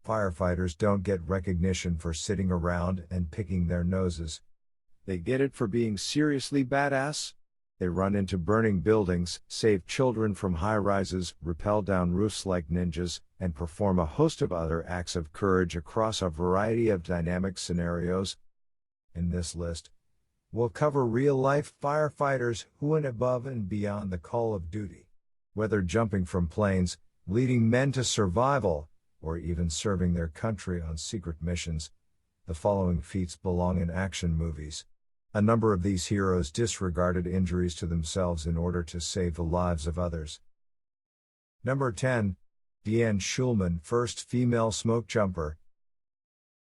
Firefighters don't get recognition for sitting around and picking their noses. They get it for being seriously badass. They run into burning buildings, save children from high-rises, rappel down roofs like ninjas, and perform a host of other acts of courage across a variety of dynamic scenarios. In this list, we'll cover real-life firefighters who went above and beyond the call of duty. Whether jumping from planes, leading men to survival, or even serving their country on secret missions, the following feats belong in action movies. A number of these heroes disregarded injuries to themselves in order to save the lives of others. Number 10. Deanne Schulman, first female smokejumper.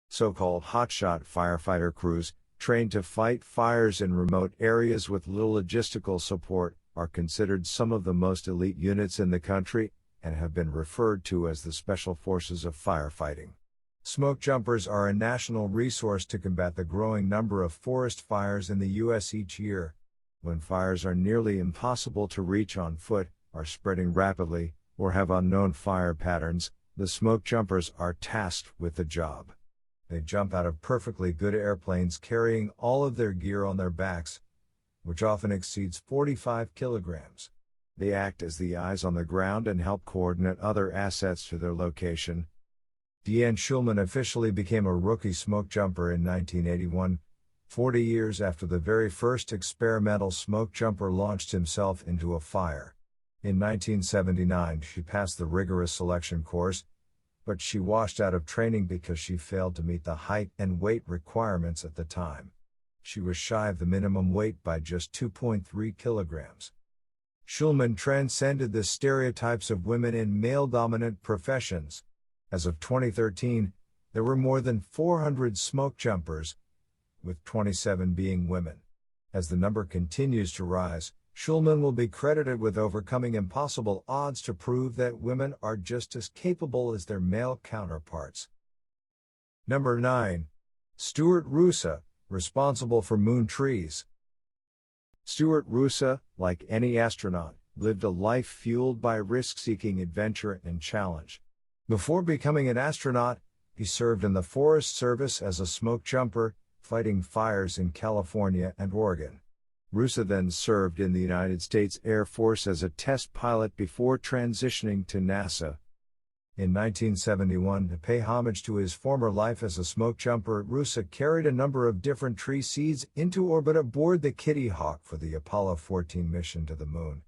So-called hotshot firefighter crews, trained to fight fires in remote areas with little logistical support, are considered some of the most elite units in the country, and have been referred to as the Special Forces of Firefighting. Smokejumpers are a national resource to combat the growing number of forest fires in the U.S. each year. When fires are nearly impossible to reach on foot, are spreading rapidly, or have unknown fire patterns, the smokejumpers are tasked with the job. They jump out of perfectly good airplanes carrying all of their gear on their backs, which often exceeds 45 kilograms. They act as the eyes on the ground and help coordinate other assets to their location. Deanne Schulman officially became a rookie smokejumper in 1981, 40 years after the very first experimental smokejumper launched himself into a fire. In 1979 she passed the rigorous selection course, but she washed out of training because she failed to meet the height and weight requirements at the time. She was shy of the minimum weight by just 2.3 kilograms. Schulman transcended the stereotypes of women in male-dominant professions. As of 2013, there were more than 400 smokejumpers, with 27 being women. As the number continues to rise, Schulman will be credited with overcoming impossible odds to prove that women are just as capable as their male counterparts. Number 9. Stuart Roosa, responsible for moon trees. Stuart Roosa, like any astronaut, lived a life fueled by risk-seeking adventure and challenge. Before becoming an astronaut, he served in the Forest Service as a smokejumper, fighting fires in California and Oregon. Roosa then served in the United States Air Force as a test pilot before transitioning to NASA. In 1971, to pay homage to his former life as a smokejumper, Roosa carried a number of different tree seeds into orbit aboard the Kitty Hawk for the Apollo 14 mission to the Moon.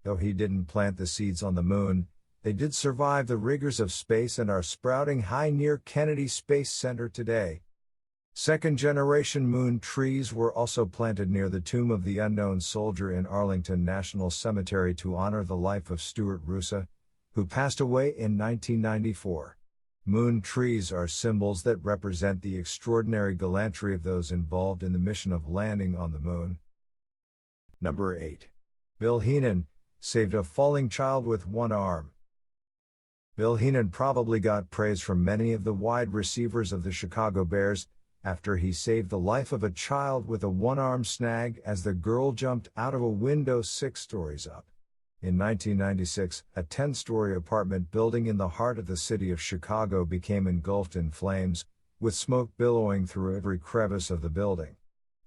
Though he didn't plant the seeds on the Moon, they did survive the rigors of space and are sprouting high near Kennedy Space Center today. Second-generation moon trees were also planted near the tomb of the unknown soldier in Arlington National Cemetery to honor the life of Stuart Roosa, who passed away in 1994. Moon trees are symbols that represent the extraordinary gallantry of those involved in the mission of landing on the Moon. Number 8. Bill Hean, saved a falling child with one arm. Bill Hean probably got praise from many of the wide receivers of the Chicago Bears after he saved the life of a child with a one-arm snag as the girl jumped out of a window 6 stories up. In 1996, a 10-story apartment building in the heart of the city of Chicago became engulfed in flames, with smoke billowing through every crevice of the building.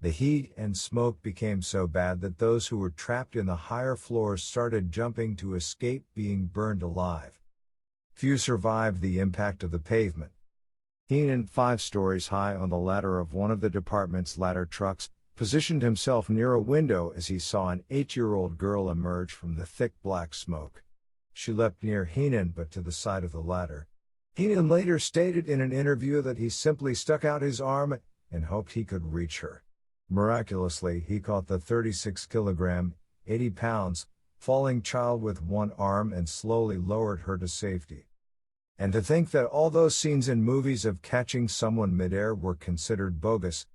The heat and smoke became so bad that those who were trapped in the higher floors started jumping to escape being burned alive. Few survived the impact of the pavement. Hean, 5 stories high on the ladder of one of the department's ladder trucks, positioned himself near a window as he saw an 8-year-old girl emerge from the thick black smoke. She leapt near Hean but to the side of the ladder. Hean later stated in an interview that he simply stuck out his arm and hoped he could reach her. Miraculously, he caught the 36-kilogram, 80 pounds, falling child with one arm and slowly lowered her to safety. And to think that all those scenes in movies of catching someone midair were considered bogus.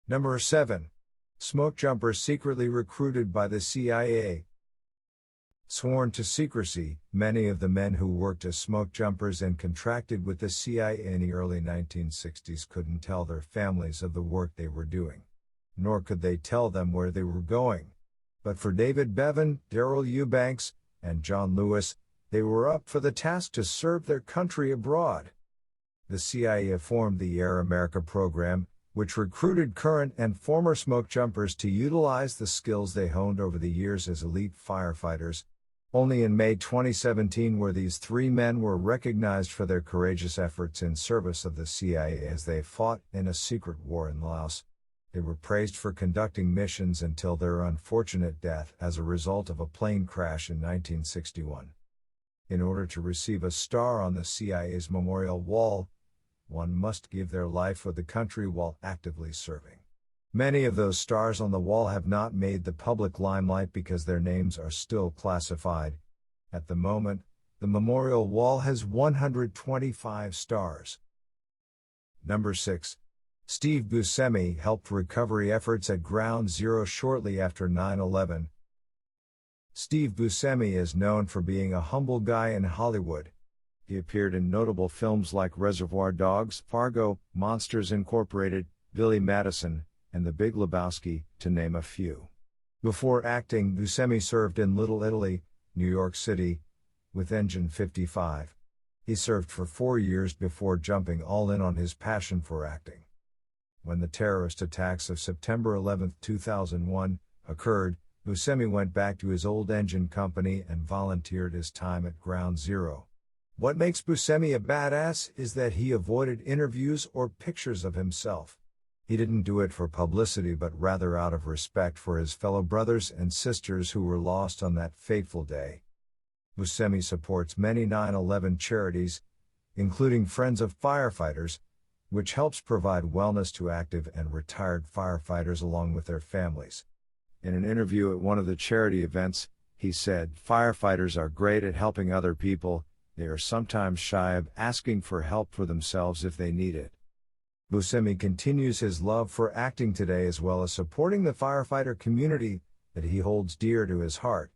Number 7. Smokejumpers secretly recruited by the CIA. Sworn to secrecy, many of the men who worked as smokejumpers and contracted with the CIA in the early 1960s couldn't tell their families of the work they were doing. Nor could they tell them where they were going. But for David Bevan, Darrell Eubanks, and John Lewis, they were up for the task to serve their country abroad. The CIA formed the Air America program, which recruited current and former Smokejumpers to utilize the skills they honed over the years as elite firefighters. Only in May 2017 were these three men were recognized for their courageous efforts in service of the CIA as they fought in a secret war in Laos. They were praised for conducting missions until their unfortunate death as a result of a plane crash in 1961. In order to receive a star on the CIA's memorial wall, one must give their life for the country while actively serving. Many of those stars on the wall have not made the public limelight because their names are still classified. At the moment, the memorial wall has 125 stars. Number 6. Steve Buscemi helped recovery efforts at Ground Zero shortly after 9/11. Steve Buscemi is known for being a humble guy in Hollywood. He appeared in notable films like Reservoir Dogs, Fargo, Monsters Incorporated, Billy Madison, and The Big Lebowski, to name a few. Before acting, Buscemi served in Little Italy, New York City, with Engine 55. He served for 4 years before jumping all in on his passion for acting. When the terrorist attacks of September 11, 2001, occurred, Buscemi went back to his old engine company and volunteered his time at Ground Zero. What makes Buscemi a badass is that he avoided interviews or pictures of himself. He didn't do it for publicity but rather out of respect for his fellow brothers and sisters who were lost on that fateful day. Buscemi supports many 9/11 charities, including Friends of Firefighters, which helps provide wellness to active and retired firefighters along with their families. In an interview at one of the charity events, he said, "Firefighters are great at helping other people. They are sometimes shy of asking for help for themselves if they need it." Buscemi continues his love for acting today as well as supporting the firefighter community that he holds dear to his heart.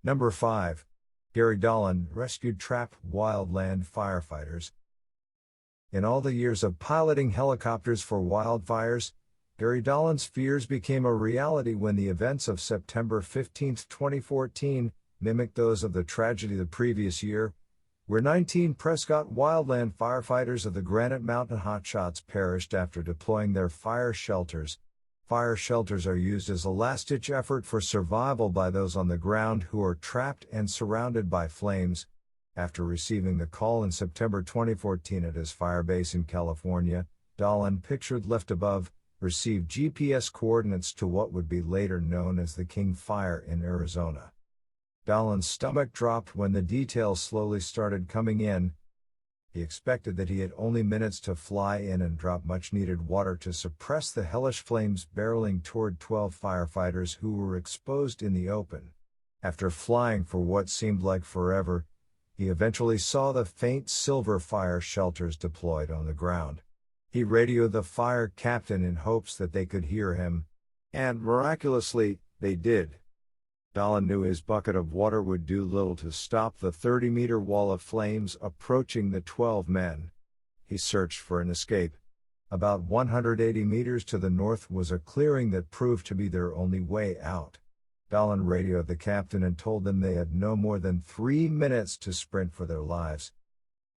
Number 5. Gary Dolan rescued trapped wildland firefighters. In all the years of piloting helicopters for wildfires, Gary Dolan's fears became a reality when the events of September 15, 2014, mimicked those of the tragedy the previous year, where 19 Prescott wildland firefighters of the Granite Mountain Hotshots perished after deploying their fire shelters. Fire shelters are used as a last-ditch effort for survival by those on the ground who are trapped and surrounded by flames. After receiving the call in September 2014 at his fire base in California, Dolan, pictured left above, received GPS coordinates to what would be later known as the King Fire in Arizona. Dolan's stomach dropped when the details slowly started coming in. He expected that he had only minutes to fly in and drop much-needed water to suppress the hellish flames barreling toward 12 firefighters who were exposed in the open. After flying for what seemed like forever, he eventually saw the faint silver fire shelters deployed on the ground. He radioed the fire captain in hopes that they could hear him, and miraculously, they did. Dolan knew his bucket of water would do little to stop the 30-meter wall of flames approaching the 12 men. He searched for an escape. About 180 meters to the north was a clearing that proved to be their only way out. Dolan radioed the captain and told them they had no more than 3 minutes to sprint for their lives.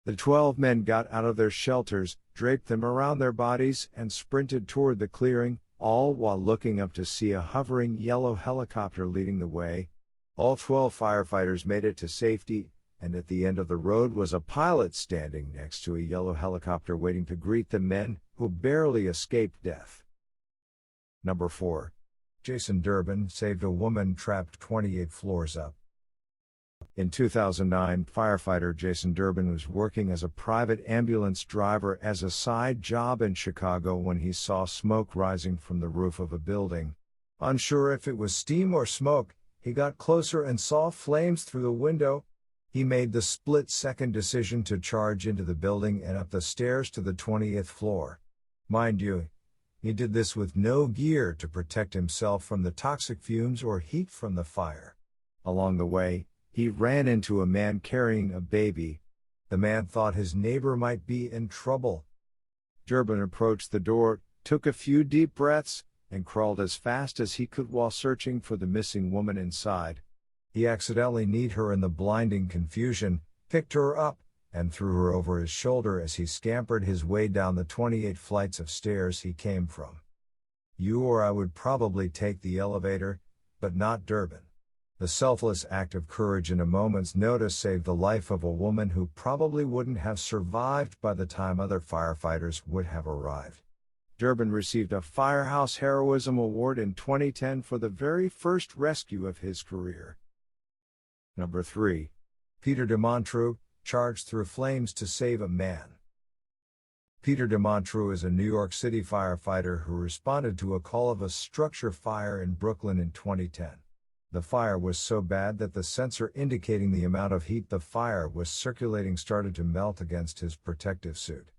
The 12 men got out of their shelters, draped them around their bodies, and sprinted toward the clearing, all while looking up to see a hovering yellow helicopter leading the way. All 12 firefighters made it to safety, and at the end of the road was a pilot standing next to a yellow helicopter waiting to greet the men who barely escaped death. Number 4. Jason Durbin saved a woman trapped 28 floors up. In 2009, firefighter Jason Durbin was working as a private ambulance driver as a side job in Chicago when he saw smoke rising from the roof of a building. Unsure if it was steam or smoke, he got closer and saw flames through the window. He made the split-second decision to charge into the building and up the stairs to the 20th floor. Mind you, he did this with no gear to protect himself from the toxic fumes or heat from the fire. Along the way, he ran into a man carrying a baby. The man thought his neighbor might be in trouble. Durbin approached the door, took a few deep breaths, and crawled as fast as he could while searching for the missing woman inside. He accidentally kneed her in the blinding confusion, picked her up, and threw her over his shoulder as he scampered his way down the 28 flights of stairs he came from. You or I would probably take the elevator, but not Durbin. The selfless act of courage in a moment's notice saved the life of a woman who probably wouldn't have survived by the time other firefighters would have arrived. Durbin received a Firehouse Heroism Award in 2010 for the very first rescue of his career. Number 3. Peter DeMuro, charged through flames to save a man. Peter DeMuro is a New York City firefighter who responded to a call of a structure fire in Brooklyn in 2010. The fire was so bad that the sensor indicating the amount of heat the fire was circulating started to melt against his protective suit.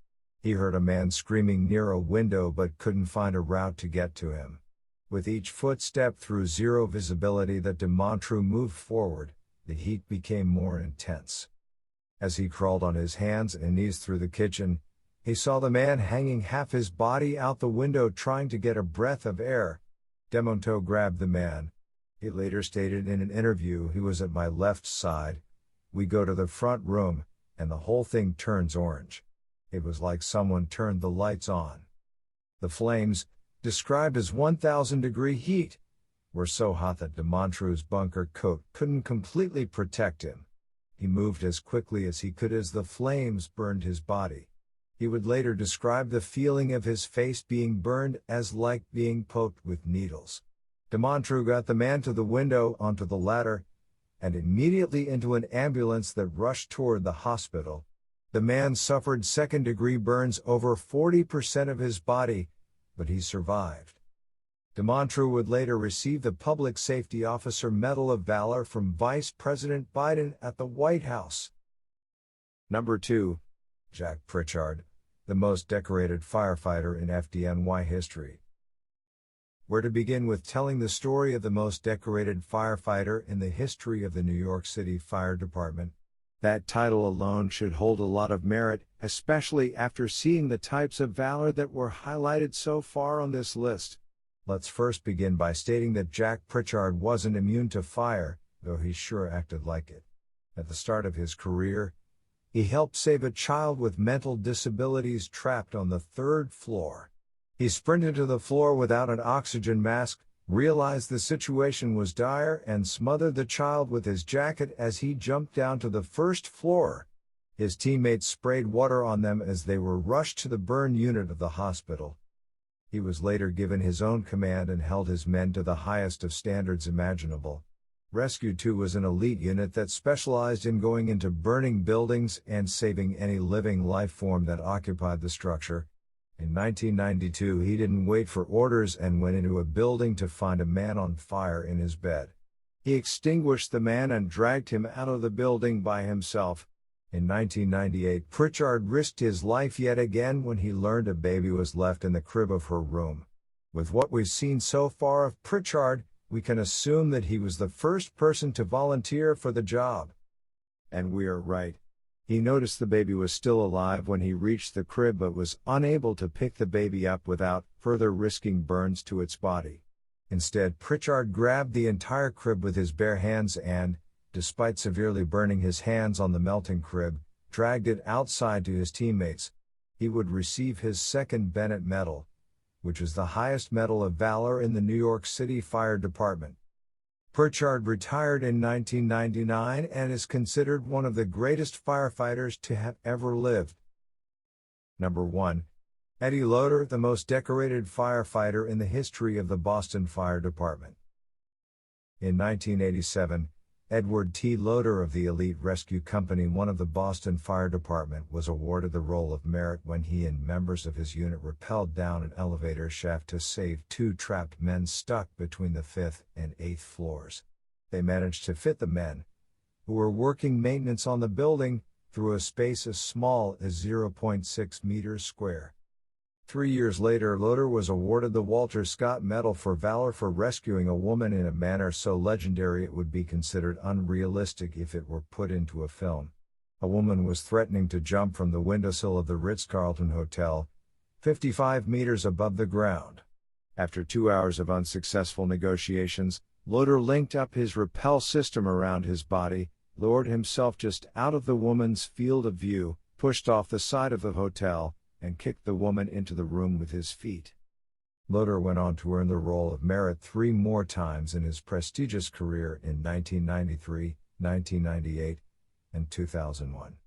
He heard a man screaming near a window but couldn't find a route to get to him. With each footstep through zero visibility that DeMuro moved forward, the heat became more intense. As he crawled on his hands and knees through the kitchen, he saw the man hanging half his body out the window trying to get a breath of air. DeMuro grabbed the man. He later stated in an interview, "He was at my left side. We go to the front room, and the whole thing turns orange. It was like someone turned the lights on." The flames, described as 1,000-degree heat, were so hot that DeMuro's bunker coat couldn't completely protect him. He moved as quickly as he could as the flames burned his body. He would later describe the feeling of his face being burned as like being poked with needles. DeMuro got the man to the window, onto the ladder, and immediately into an ambulance that rushed toward the hospital. The man suffered second-degree burns over 40% of his body, but he survived. DeMuro would later receive the Public Safety Officer Medal of Valor from Vice President Biden at the White House. Number 2. Jack Pritchard, the most decorated firefighter in FDNY history. Where to begin with telling the story of the most decorated firefighter in the history of the New York City Fire Department? That title alone should hold a lot of merit, especially after seeing the types of valor that were highlighted so far on this list. Let's first begin by stating that Jack Pritchard wasn't immune to fire, though he sure acted like it. At the start of his career, he helped save a child with mental disabilities trapped on the 3rd floor. He sprinted to the floor without an oxygen mask, realized the situation was dire, and smothered the child with his jacket as he jumped down to the 1st floor. His teammates sprayed water on them as they were rushed to the burn unit of the hospital. He was later given his own command and held his men to the highest of standards imaginable. Rescue 2 was an elite unit that specialized in going into burning buildings and saving any living life form that occupied the structure. In 1992, he didn't wait for orders and went into a building to find a man on fire in his bed. He extinguished the man and dragged him out of the building by himself. In 1998, Pritchard risked his life yet again when he learned a baby was left in the crib of her room. With what we've seen so far of Pritchard, we can assume that he was the first person to volunteer for the job. And we are right. He noticed the baby was still alive when he reached the crib but was unable to pick the baby up without further risking burns to its body. Instead, Pritchard grabbed the entire crib with his bare hands and, despite severely burning his hands on the melting crib, dragged it outside to his teammates. He would receive his 2nd Bennett Medal, which is the highest medal of valor in the New York City Fire Department. Pritchard retired in 1999 and is considered one of the greatest firefighters to have ever lived. Number 1. Eddie Loader, the most decorated firefighter in the history of the Boston Fire Department. In 1987, Edward T. Loader of the Elite Rescue Company, one of the Boston Fire Department, was awarded the Roll of Merit when he and members of his unit rappelled down an elevator shaft to save 2 trapped men stuck between the 5th and 8th floors. They managed to fit the men, who were working maintenance on the building, through a space as small as 0.6 meters square. 3 years later, Loader was awarded the Walter Scott Medal for Valor for rescuing a woman in a manner so legendary it would be considered unrealistic if it were put into a film. A woman was threatening to jump from the windowsill of the Ritz-Carlton Hotel, 55 meters above the ground. After 2 hours of unsuccessful negotiations, Loader linked up his rappel system around his body, lowered himself just out of the woman's field of view, pushed off the side of the hotel, and kicked the woman into the room with his feet. Loder went on to earn the Roll of Merit 3 more times in his prestigious career in 1993, 1998, and 2001.